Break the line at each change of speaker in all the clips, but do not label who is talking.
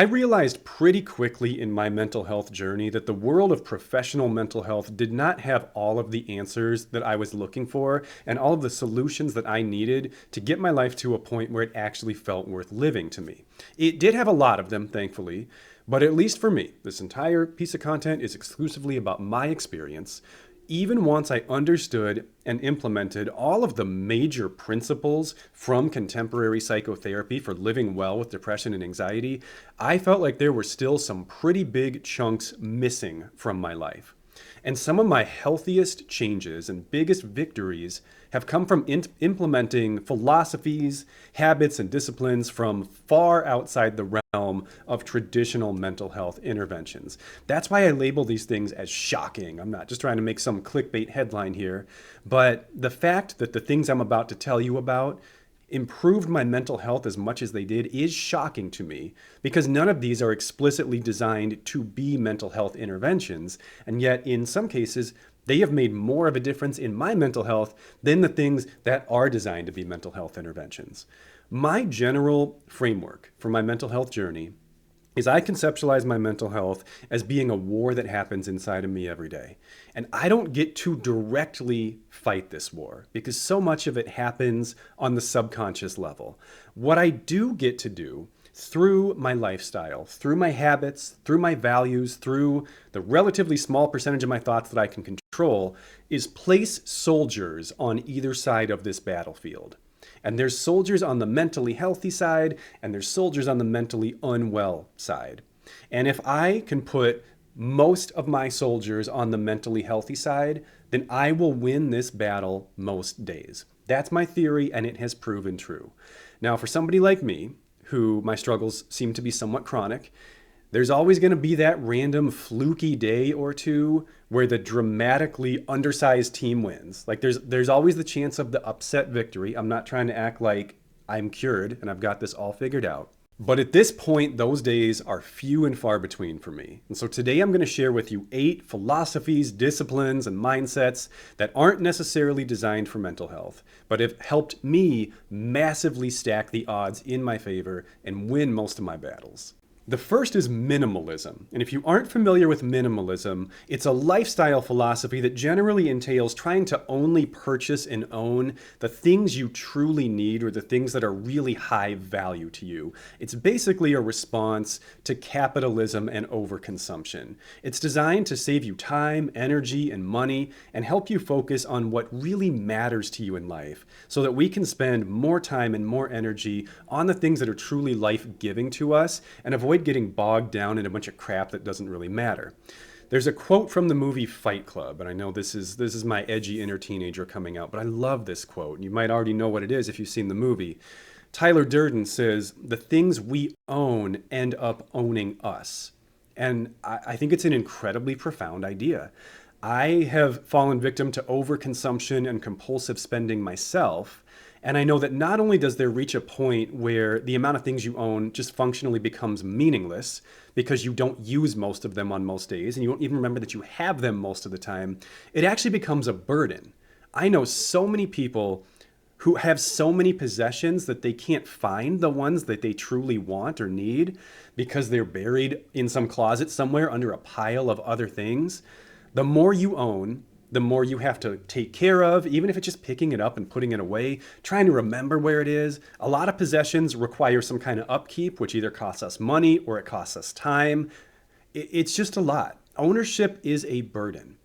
I realized pretty quickly in my mental health journey that the world of professional mental health did not have all of the answers that I was looking for and all of the solutions that I needed to get my life to a point where it actually felt worth living to me. It did have a lot of them, thankfully, but at least for me, this entire piece of content is exclusively about my experience. Even once I understood and implemented all of the major principles from contemporary psychotherapy for living well with depression and anxiety, I felt like there were still some pretty big chunks missing from my life. And some of my healthiest changes and biggest victories have come from implementing philosophies, habits, and disciplines from far outside the realm of traditional mental health interventions. That's why I label these things as shocking. I'm not just trying to make some clickbait headline here, but the fact that the things I'm about to tell you about improved my mental health as much as they did is shocking to me because none of these are explicitly designed to be mental health interventions. And yet, in some cases, they have made more of a difference in my mental health than the things that are designed to be mental health interventions. My general framework for my mental health journey is I conceptualize my mental health as being a war that happens inside of me every day. And I don't get to directly fight this war because so much of it happens on the subconscious level. What I do get to do through my lifestyle, through my habits, through my values, through the relatively small percentage of my thoughts that I can control, is place soldiers on either side of this battlefield. And there's soldiers on the mentally healthy side, and there's soldiers on the mentally unwell side. And if I can put most of my soldiers on the mentally healthy side, then I will win this battle most days. That's my theory, and it has proven true. Now, for somebody like me, who my struggles seem to be somewhat chronic, there's always going to be that random fluky day or two where the dramatically undersized team wins. Like there's always the chance of the upset victory. I'm not trying to act like I'm cured and I've got this all figured out. But at this point, those days are few and far between for me. And so today I'm going to share with you 8 philosophies, disciplines, and mindsets that aren't necessarily designed for mental health, but have helped me massively stack the odds in my favor and win most of my battles. The first is minimalism. And if you aren't familiar with minimalism, it's a lifestyle philosophy that generally entails trying to only purchase and own the things you truly need or the things that are really high value to you. It's basically a response to capitalism and overconsumption. It's designed to save you time, energy, and money and help you focus on what really matters to you in life so that we can spend more time and more energy on the things that are truly life-giving to us and avoid getting bogged down in a bunch of crap that doesn't really matter. There's a quote from the movie Fight Club, and I know this is my edgy inner teenager coming out, but I love this quote. And you might already know what it is if you've seen the movie. Tyler Durden says, "The things we own end up owning us." And I think it's an incredibly profound idea. I have fallen victim to overconsumption and compulsive spending myself. And I know that not only does there reach a point where the amount of things you own just functionally becomes meaningless because you don't use most of them on most days and you don't even remember that you have them most of the time, it actually becomes a burden. I know so many people who have so many possessions that they can't find the ones that they truly want or need because they're buried in some closet somewhere under a pile of other things. The more you own, the more you have to take care of, even if it's just picking it up and putting it away, trying to remember where it is. A lot of possessions require some kind of upkeep, which either costs us money or it costs us time. It's just a lot. Ownership is a burden.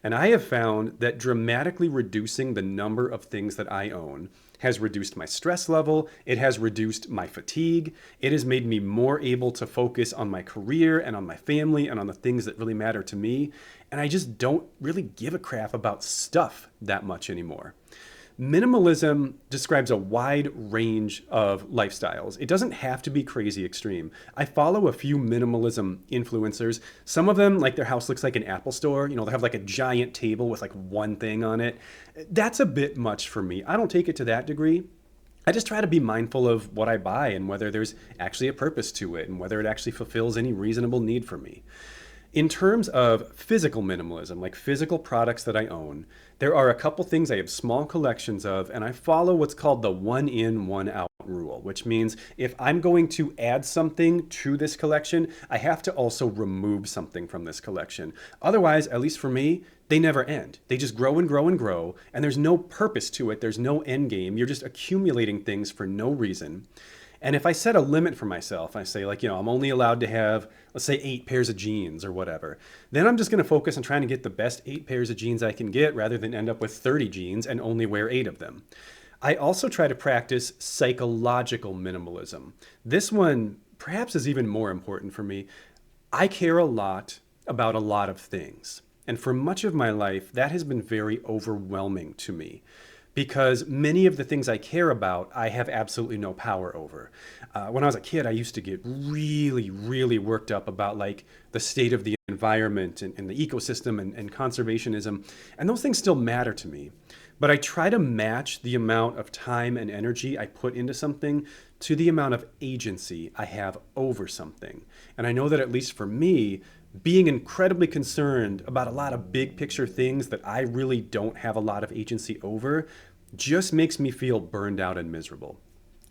And I have found that dramatically reducing the number of things that I own has reduced my stress level, it has reduced my fatigue, it has made me more able to focus on my career and on my family and on the things that really matter to me. And I just don't really give a crap about stuff that much anymore. Minimalism describes a wide range of lifestyles. It doesn't have to be crazy extreme. I follow a few minimalism influencers. Some of them, like their house looks like an Apple store. You know, they have like a giant table with like one thing on it. That's a bit much for me. I don't take it to that degree. I just try to be mindful of what I buy and whether there's actually a purpose to it and whether it actually fulfills any reasonable need for me. In terms of physical minimalism, like physical products that I own, there are a couple things I have small collections of, and I follow what's called the one in, one out rule, which means if I'm going to add something to this collection, I have to also remove something from this collection. Otherwise, at least for me, they never end. They just grow and grow and grow, and there's no purpose to it. There's no end game. You're just accumulating things for no reason. And if I set a limit for myself, I say, like, I'm only allowed to have, let's say, 8 pairs of jeans or whatever, then I'm just going to focus on trying to get the best 8 pairs of jeans I can get rather than end up with 30 jeans and only wear 8 of them. I also try to practice psychological minimalism. This one perhaps is even more important for me. I care a lot about a lot of things. And for much of my life, that has been very overwhelming to me because many of the things I care about, I have absolutely no power over. When I was a kid, I used to get really, really worked up about like the state of the environment and the ecosystem and conservationism. And those things still matter to me. But I try to match the amount of time and energy I put into something to the amount of agency I have over something. And I know that at least for me, being incredibly concerned about a lot of big picture things that I really don't have a lot of agency over just makes me feel burned out and miserable.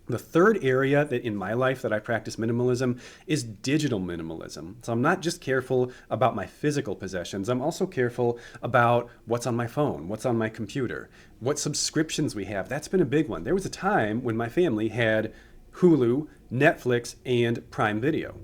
The third area that in my life that I practice minimalism is digital minimalism. So I'm not just careful about my physical possessions, I'm also careful about what's on my phone, what's on my computer, what subscriptions we have. That's been a big one. There was a time when my family had Hulu, Netflix, and Prime Video.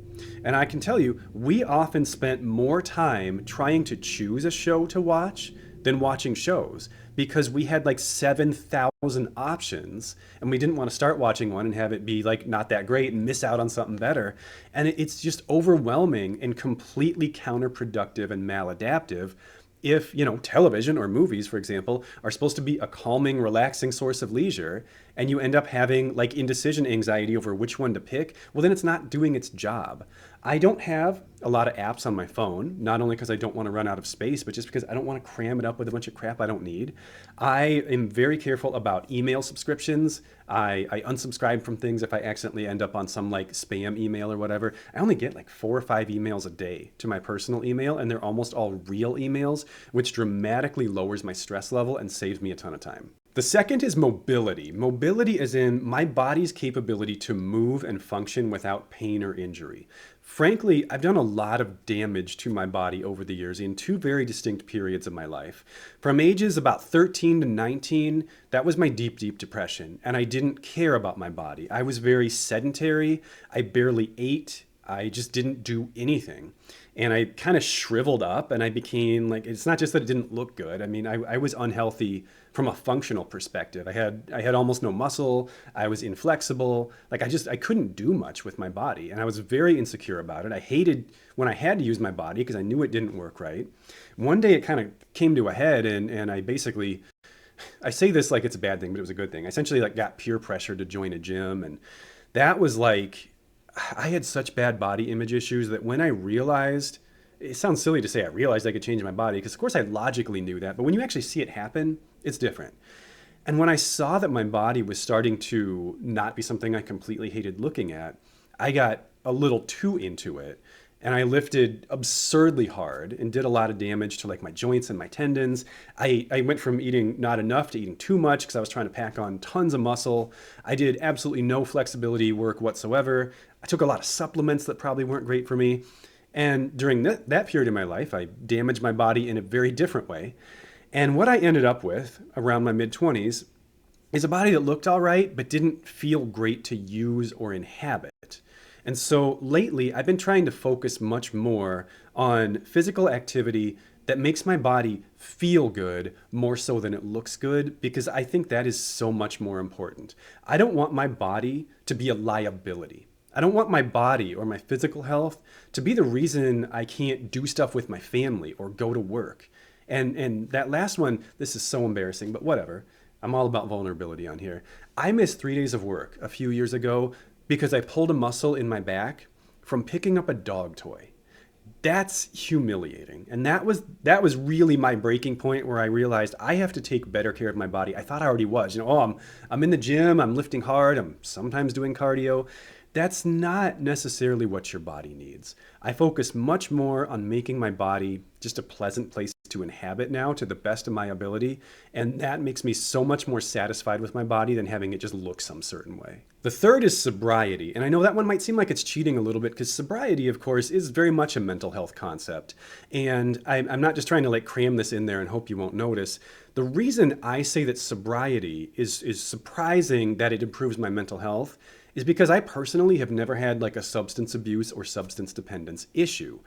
And I can tell you, we often spent more time trying to choose a show to watch than watching shows because we had like 7,000 options and we didn't want to start watching one and have it be like not that great and miss out on something better. And it's just overwhelming and completely counterproductive and maladaptive if, television or movies, for example, are supposed to be a calming, relaxing source of leisure, and you end up having like indecision anxiety over which one to pick, well, then it's not doing its job. I don't have a lot of apps on my phone, not only because I don't want to run out of space, but just because I don't want to cram it up with a bunch of crap I don't need. I am very careful about email subscriptions. I unsubscribe from things if I accidentally end up on some like spam email or whatever. I only get like 4 or 5 emails a day to my personal email, and they're almost all real emails, which dramatically lowers my stress level and saves me a ton of time. The second is mobility. Mobility is in my body's capability to move and function without pain or injury. Frankly, I've done a lot of damage to my body over the years in 2 very distinct periods of my life. From ages about 13 to 19, that was my deep, deep depression, and I didn't care about my body. I was very sedentary. I barely ate. I just didn't do anything. And I kind of shriveled up and I became like, it's not just that it didn't look good. I mean, I was unhealthy from a functional perspective. I had almost no muscle. I was inflexible. Like I couldn't do much with my body. And I was very insecure about it. I hated when I had to use my body because I knew it didn't work right. One day it kind of came to a head and I say this like it's a bad thing, but it was a good thing. I essentially like got peer pressure to join a gym. And that was like, I had such bad body image issues that when I realized, it sounds silly to say I realized I could change my body, because of course I logically knew that, but when you actually see it happen, it's different. And when I saw that my body was starting to not be something I completely hated looking at, I got a little too into it. And I lifted absurdly hard and did a lot of damage to like my joints and my tendons. I went from eating not enough to eating too much because I was trying to pack on tons of muscle. I did absolutely no flexibility work whatsoever. I took a lot of supplements that probably weren't great for me. And during that period of my life, I damaged my body in a very different way. And what I ended up with around my mid-20s is a body that looked all right, but didn't feel great to use or inhabit. And so lately, I've been trying to focus much more on physical activity that makes my body feel good more so than it looks good, because I think that is so much more important. I don't want my body to be a liability. I don't want my body or my physical health to be the reason I can't do stuff with my family or go to work. And that last one, this is so embarrassing, but whatever. I'm all about vulnerability on here. I missed 3 days of work a few years ago because I pulled a muscle in my back from picking up a dog toy. That's humiliating. And that was really my breaking point where I realized I have to take better care of my body. I thought I already was. I'm in the gym, I'm lifting hard, I'm sometimes doing cardio. That's not necessarily what your body needs. I focus much more on making my body just a pleasant place to inhabit now to the best of my ability, and that makes me so much more satisfied with my body than having it just look some certain way. The third is sobriety, and I know that one might seem like it's cheating a little bit because sobriety, of course, is very much a mental health concept. And I'm not just trying to like cram this in there and hope you won't notice. The reason I say that sobriety is surprising that it improves my mental health is because I personally have never had like a substance abuse or substance dependence issue.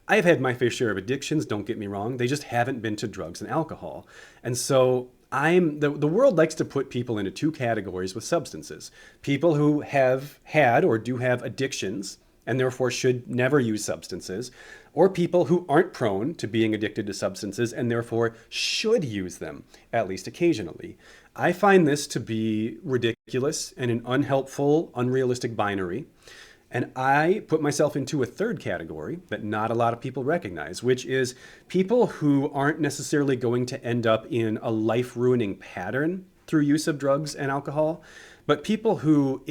I've had my fair share of addictions, don't get me wrong. They just haven't been to drugs and alcohol. And so the world likes to put people into two categories with substances. People who have had or do have addictions and therefore should never use substances, or people who aren't prone to being addicted to substances and therefore should use them, at least occasionally. I find this to be ridiculous and an unhelpful, unrealistic binary. And I put myself into a third category that not a lot of people recognize, which is people who aren't necessarily going to end up in a life-ruining pattern through use of drugs and alcohol, but people who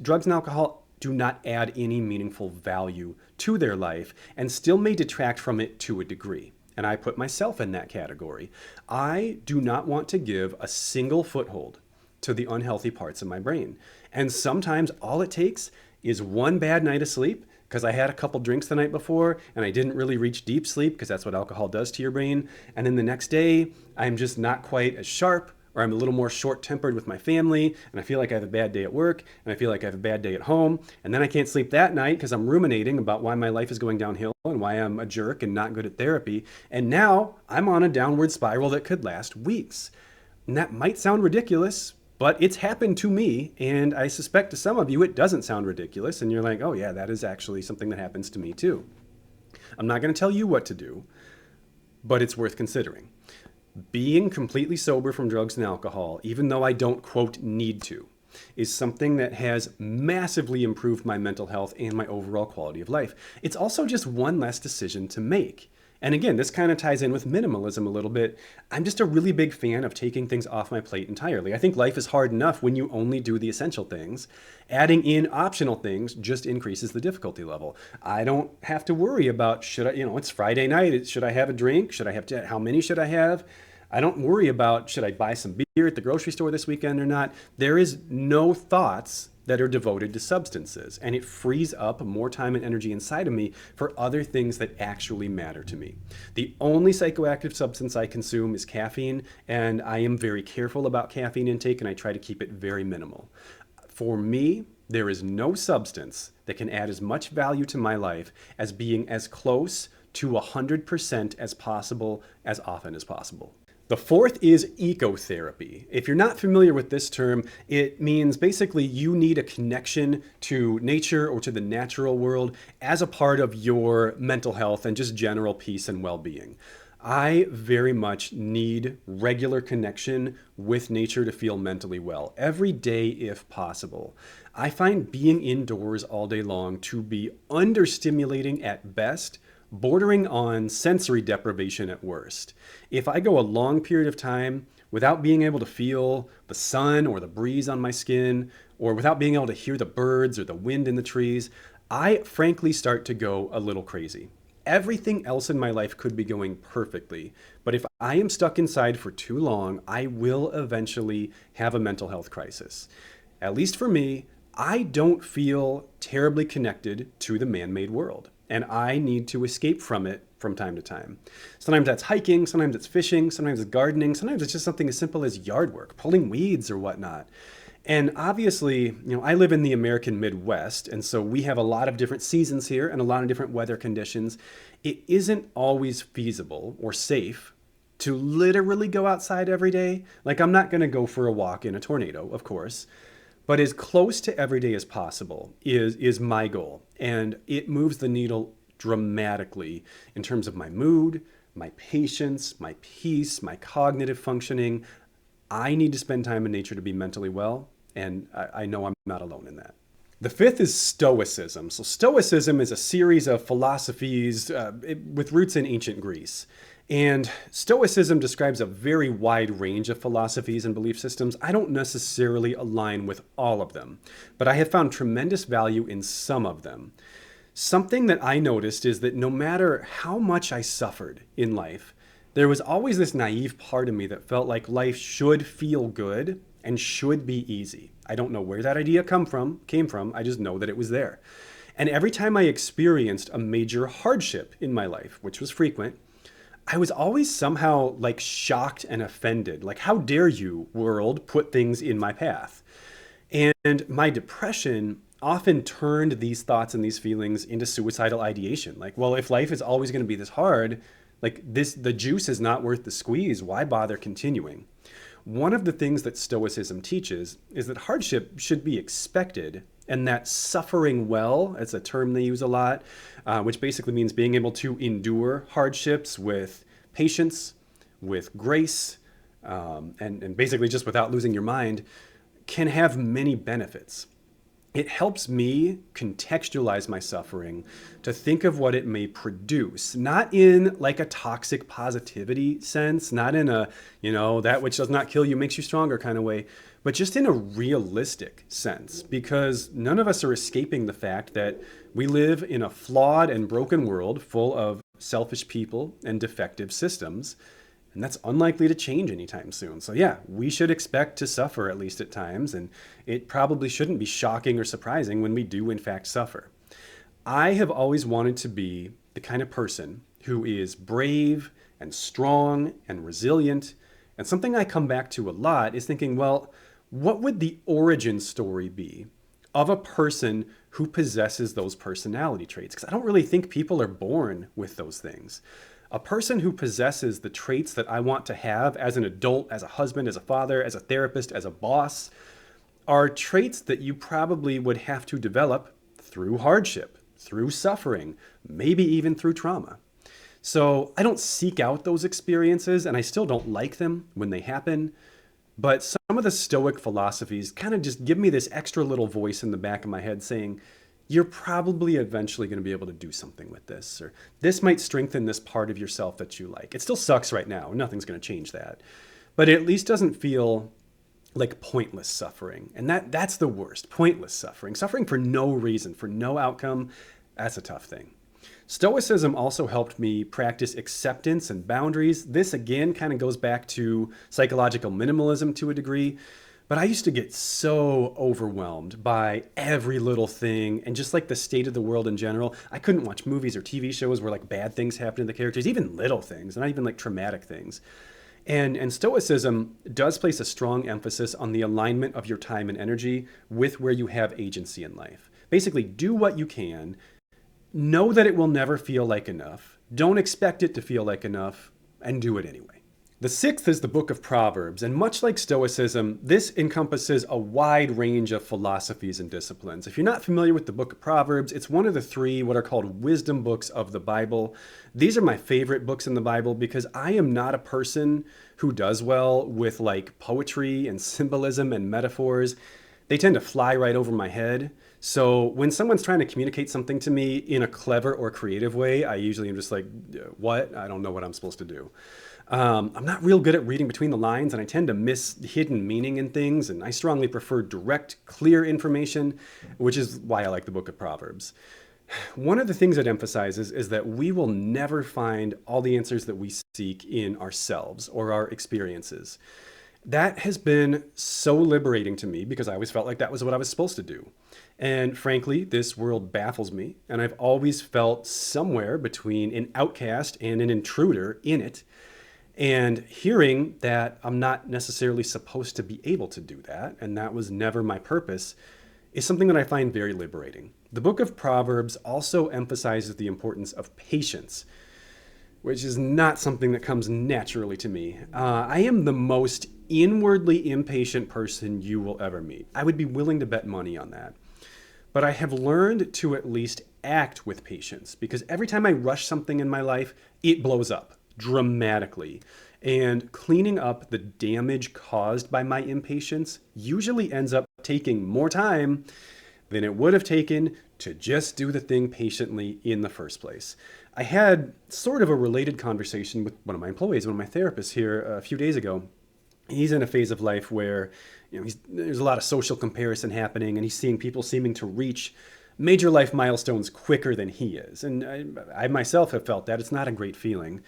drugs and alcohol do not add any meaningful value to their life and still may detract from it to a degree. And I put myself in that category. I do not want to give a single foothold to the unhealthy parts of my brain. And sometimes all it takes is one bad night of sleep because I had a couple drinks the night before and I didn't really reach deep sleep because that's what alcohol does to your brain. And then the next day, I'm just not quite as sharp, or I'm a little more short-tempered with my family, and I feel like I have a bad day at work, and I feel like I have a bad day at home, and then I can't sleep that night because I'm ruminating about why my life is going downhill and why I'm a jerk and not good at therapy, and now I'm on a downward spiral that could last weeks. And that might sound ridiculous, but it's happened to me, and I suspect to some of you it doesn't sound ridiculous, and you're like, oh yeah, that is actually something that happens to me too. I'm not going to tell you what to do, but it's worth considering. Being completely sober from drugs and alcohol, even though I don't, quote, need to, is something that has massively improved my mental health and my overall quality of life. It's also just one less decision to make. And again, this kind of ties in with minimalism a little bit. I'm just a really big fan of taking things off my plate entirely. I think life is hard enough when you only do the essential things. Adding in optional things just increases the difficulty level. I don't have to worry about it's Friday night. Should I have a drink? How many should I have? I don't worry about should I buy some beer at the grocery store this weekend or not. There is no thoughts that are devoted to substances, and it frees up more time and energy inside of me for other things that actually matter to me. The only psychoactive substance I consume is caffeine, and I am very careful about caffeine intake, and I try to keep it very minimal. For me, there is no substance that can add as much value to my life as being as close to 100% as possible, as often as possible. The fourth is ecotherapy. If you're not familiar with this term, it means basically you need a connection to nature or to the natural world as a part of your mental health and just general peace and well-being. I very much need regular connection with nature to feel mentally well, every day if possible. I find being indoors all day long to be understimulating at best, bordering on sensory deprivation at worst. If I go a long period of time without being able to feel the sun or the breeze on my skin, or without being able to hear the birds or the wind in the trees, I frankly start to go a little crazy. Everything else in my life could be going perfectly, but if I am stuck inside for too long, I will eventually have a mental health crisis. At least for me, I don't feel terribly connected to the man-made world, and I need to escape from it from time to time. Sometimes that's hiking, sometimes it's fishing, sometimes it's gardening, sometimes it's just something as simple as yard work, pulling weeds or whatnot. And obviously, I live in the American Midwest, and so we have a lot of different seasons here and a lot of different weather conditions. It isn't always feasible or safe to literally go outside every day. Like, I'm not going to go for a walk in a tornado, of course, but as close to every day as possible is my goal. And it moves the needle dramatically in terms of my mood, my patience, my peace, my cognitive functioning. I need to spend time in nature to be mentally well, and I know I'm not alone in that. The fifth is Stoicism. So Stoicism is a series of philosophies with roots in ancient Greece. And Stoicism describes a very wide range of philosophies and belief systems. I don't necessarily align with all of them, but I have found tremendous value in some of them. Something that I noticed is that no matter how much I suffered in life, there was always this naive part of me that felt like life should feel good and should be easy. I don't know where that idea came from. I just know that it was there. And every time I experienced a major hardship in my life, which was frequent, I was always somehow like shocked and offended. Like, how dare you, world, put things in my path? And my depression often turned these thoughts and these feelings into suicidal ideation. Like, well, if life is always going to be this hard, like the juice is not worth the squeeze. Why bother continuing? One of the things that Stoicism teaches is that hardship should be expected, and that suffering well, it's a term they use a lot, which basically means being able to endure hardships with patience, with grace, and basically just without losing your mind, can have many benefits. It helps me contextualize my suffering to think of what it may produce, not in like a toxic positivity sense, not in a, that which does not kill you makes you stronger kind of way, but just in a realistic sense, because none of us are escaping the fact that we live in a flawed and broken world full of selfish people and defective systems. And that's unlikely to change anytime soon. So yeah, we should expect to suffer at least at times, and it probably shouldn't be shocking or surprising when we do in fact suffer. I have always wanted to be the kind of person who is brave and strong and resilient. And something I come back to a lot is thinking, well, what would the origin story be of a person who possesses those personality traits? Because I don't really think people are born with those things. A person who possesses the traits that I want to have as an adult, as a husband, as a father, as a therapist, as a boss, are traits that you probably would have to develop through hardship, through suffering, maybe even through trauma. So I don't seek out those experiences, and I still don't like them when they happen. But some of the Stoic philosophies kind of just give me this extra little voice in the back of my head saying, you're probably eventually going to be able to do something with this, or this might strengthen this part of yourself that you like. It still sucks right now. Nothing's going to change that. But it at least doesn't feel like pointless suffering. And that's the worst. Pointless suffering. Suffering for no reason, for no outcome. That's a tough thing. Stoicism also helped me practice acceptance and boundaries. This again kind of goes back to psychological minimalism to a degree. But I used to get so overwhelmed by every little thing and just like the state of the world in general. I couldn't watch movies or TV shows where like bad things happen to the characters, even little things, not even like traumatic things. And Stoicism does place a strong emphasis on the alignment of your time and energy with where you have agency in life. Basically, do what you can. Know that it will never feel like enough. Don't expect it to feel like enough, and do it anyway. The sixth is the Book of Proverbs, and much like Stoicism, this encompasses a wide range of philosophies and disciplines. If you're not familiar with the Book of Proverbs, it's one of the three what are called wisdom books of the Bible. These are my favorite books in the Bible because I am not a person who does well with like poetry and symbolism and metaphors. They tend to fly right over my head. So when someone's trying to communicate something to me in a clever or creative way, I usually am just like, what? I don't know what I'm supposed to do. I'm not real good at reading between the lines, and I tend to miss hidden meaning in things, and I strongly prefer direct, clear information, which is why I like the Book of Proverbs. One of the things it emphasizes is that we will never find all the answers that we seek in ourselves or our experiences. That has been so liberating to me because I always felt like that was what I was supposed to do. And frankly, this world baffles me, and I've always felt somewhere between an outcast and an intruder in it. And hearing that I'm not necessarily supposed to be able to do that, and that was never my purpose, is something that I find very liberating. The Book of Proverbs also emphasizes the importance of patience, which is not something that comes naturally to me. I am the most inwardly impatient person you will ever meet. I would be willing to bet money on that. But I have learned to at least act with patience, because every time I rush something in my life, it blows up dramatically. And cleaning up the damage caused by my impatience usually ends up taking more time than it would have taken to just do the thing patiently in the first place. I had sort of a related conversation with one of my employees, one of my therapists here a few days ago. He's in a phase of life where there's a lot of social comparison happening, and he's seeing people seeming to reach major life milestones quicker than he is. And I myself have felt that. It's not a great feeling.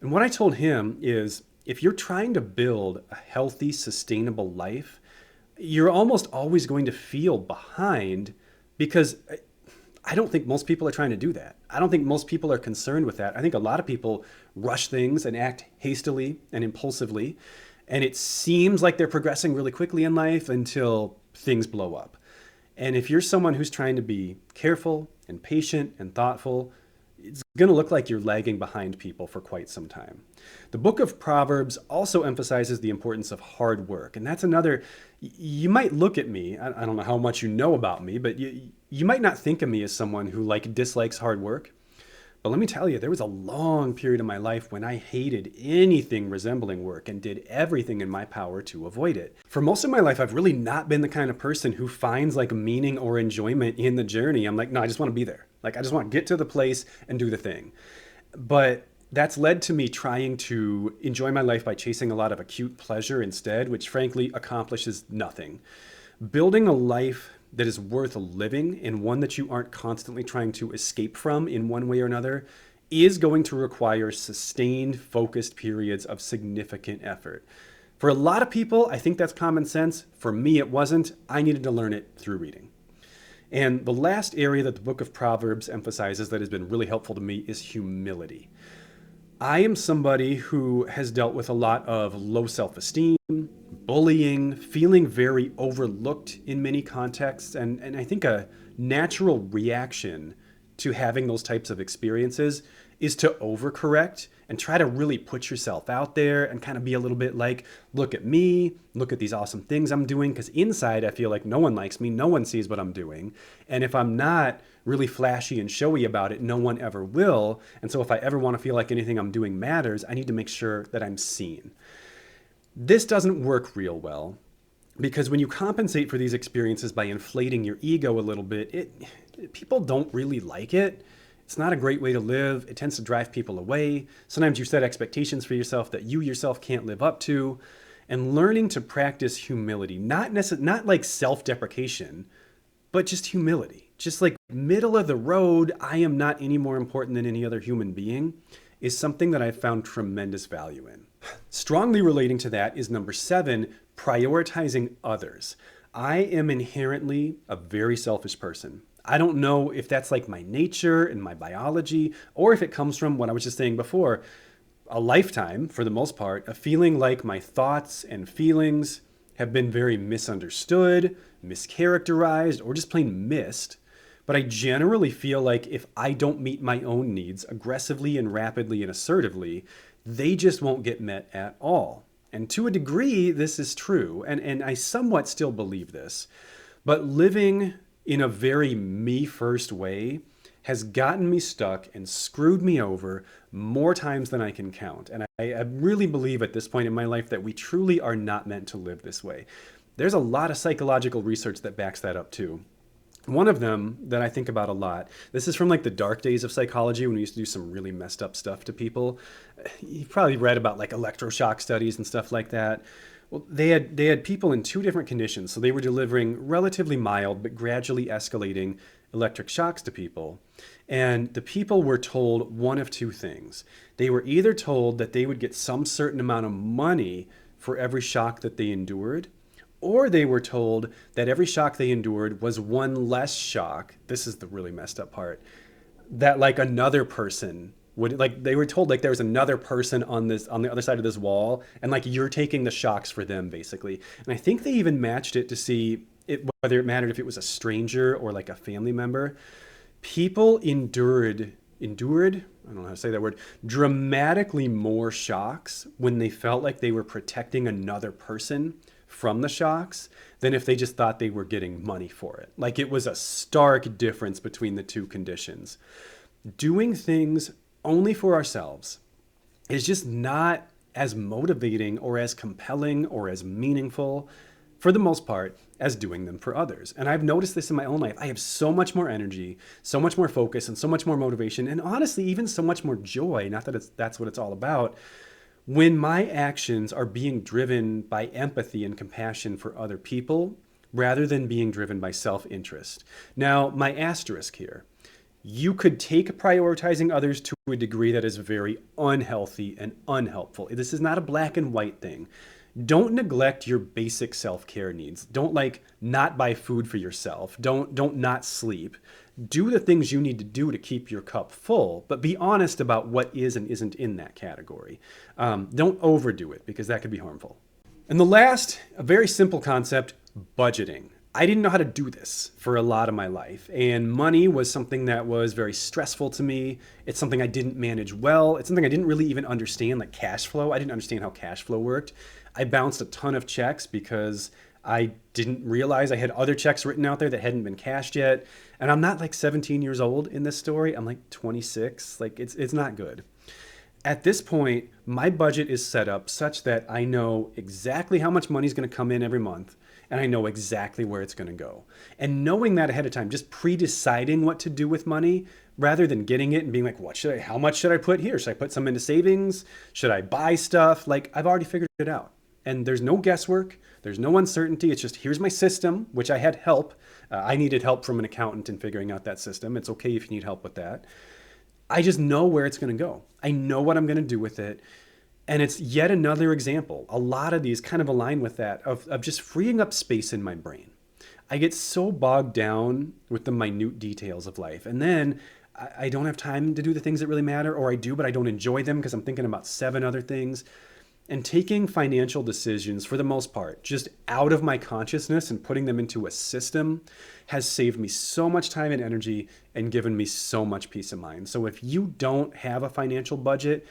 And what I told him is, if you're trying to build a healthy, sustainable life, you're almost always going to feel behind, because I don't think most people are trying to do that. I don't think most people are concerned with that. I think a lot of people rush things and act hastily and impulsively, and it seems like they're progressing really quickly in life until things blow up. And if you're someone who's trying to be careful and patient and thoughtful, it's going to look like you're lagging behind people for quite some time. The Book of Proverbs also emphasizes the importance of hard work. And that's another, you might look at me, I don't know how much you know about me, but you might not think of me as someone who dislikes hard work. But let me tell you, there was a long period of my life when I hated anything resembling work and did everything in my power to avoid it. For most of my life, I've really not been the kind of person who finds meaning or enjoyment in the journey. I'm like, no, I just want to be there. I just want to get to the place and do the thing. But that's led to me trying to enjoy my life by chasing a lot of acute pleasure instead, which frankly accomplishes nothing. Building a life that is worth living, and one that you aren't constantly trying to escape from in one way or another, is going to require sustained, focused periods of significant effort. For a lot of people, I think that's common sense. For me, it wasn't. I needed to learn it through reading. And the last area that the Book of Proverbs emphasizes that has been really helpful to me is humility. I am somebody who has dealt with a lot of low self-esteem, bullying, feeling very overlooked in many contexts, and I think a natural reaction to having those types of experiences is to overcorrect and try to really put yourself out there and kind of be a little bit like, look at me, look at these awesome things I'm doing, because inside I feel like no one likes me, no one sees what I'm doing. And if I'm not really flashy and showy about it, no one ever will. And so if I ever want to feel like anything I'm doing matters, I need to make sure that I'm seen. This doesn't work real well, because when you compensate for these experiences by inflating your ego a little bit, people don't really like it. It's not a great way to live. It tends to drive people away. Sometimes you set expectations for yourself that you yourself can't live up to. And learning to practice humility, not like self-deprecation, but just humility. Just middle of the road, I am not any more important than any other human being, is something that I've found tremendous value in. Strongly relating to that is number 7, prioritizing others. I am inherently a very selfish person. I don't know if that's my nature and my biology, or if it comes from what I was just saying before, a lifetime, for the most part, of feeling like my thoughts and feelings have been very misunderstood, mischaracterized, or just plain missed. But I generally feel like if I don't meet my own needs aggressively and rapidly and assertively, they just won't get met at all. And to a degree, this is true, and I somewhat still believe this. But living in a very me-first way has gotten me stuck and screwed me over more times than I can count. And I really believe at this point in my life that we truly are not meant to live this way. There's a lot of psychological research that backs that up too. One of them that I think about a lot, this is from the dark days of psychology when we used to do some really messed up stuff to people. You've probably read about electroshock studies and stuff like that. Well, they had people in 2 different conditions. So they were delivering relatively mild but gradually escalating electric shocks to people. And the people were told one of 2 things. They were either told that they would get some certain amount of money for every shock that they endured, or they were told that every shock they endured was one less shock. This is the really messed up part. That another person would, they were told there was another person on the other side of this wall, and you're taking the shocks for them basically. And I think they even matched it to see whether it mattered if it was a stranger or a family member. People endured, I don't know how to say that word, dramatically more shocks when they felt like they were protecting another person from the shocks than if they just thought they were getting money for it. It was a stark difference between the 2 conditions. Doing things only for ourselves is just not as motivating or as compelling or as meaningful for the most part, as doing them for others. And I've noticed this in my own life. I have so much more energy, so much more focus, and so much more motivation, and honestly, even so much more joy. Not that that's what it's all about. When my actions are being driven by empathy and compassion for other people rather than being driven by self interest. Now, my asterisk here, you could take prioritizing others to a degree that is very unhealthy and unhelpful. This is not a black and white thing. Don't neglect your basic self-care needs. Don't not buy food for yourself. Don't not sleep. Do the things you need to do to keep your cup full, but be honest about what is and isn't in that category. Don't overdo it because that could be harmful. And the last, a very simple concept, budgeting. I didn't know how to do this for a lot of my life, and money was something that was very stressful to me. It's something I didn't manage well. It's something I didn't really even understand, like cash flow. I didn't understand how cash flow worked. I bounced a ton of checks because I didn't realize I had other checks written out there that hadn't been cashed yet. And I'm not like 17 years old in this story. I'm like 26. Like it's not good. At this point, my budget is set up such that I know exactly how much money is going to come in every month, and I know exactly where it's going to go. And knowing that ahead of time, just pre-deciding what to do with money rather than getting it and being like, how much should I put here? Should I put some into savings? Should I buy stuff? Like, I've already figured it out. And there's no guesswork. There's no uncertainty. It's just, here's my system, which I had help. I needed help from an accountant in figuring out that system. It's okay if you need help with that. I just know where it's going to go. I know what I'm going to do with it. And it's yet another example. A lot of these kind of align with that of just freeing up space in my brain. I get so bogged down with the minute details of life. And then I don't have time to do the things that really matter, or I do, but I don't enjoy them because I'm thinking about 7 other things. And taking financial decisions, for the most part, just out of my consciousness and putting them into a system has saved me so much time and energy and given me so much peace of mind. So if you don't have a financial budget,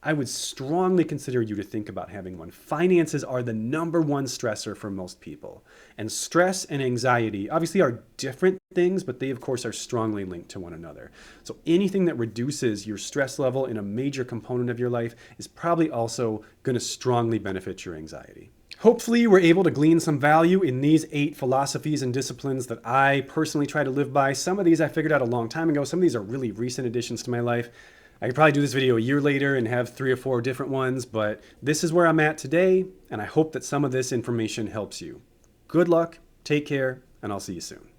I would strongly consider you to think about having one. Finances are the number one stressor for most people. And stress and anxiety obviously are different things, but they of course are strongly linked to one another. So anything that reduces your stress level in a major component of your life is probably also going to strongly benefit your anxiety. Hopefully you were able to glean some value in these 8 philosophies and disciplines that I personally try to live by. Some of these I figured out a long time ago. Some of these are really recent additions to my life. I could probably do this video a year later and have 3 or 4 different ones, but this is where I'm at today, and I hope that some of this information helps you. Good luck, take care, and I'll see you soon.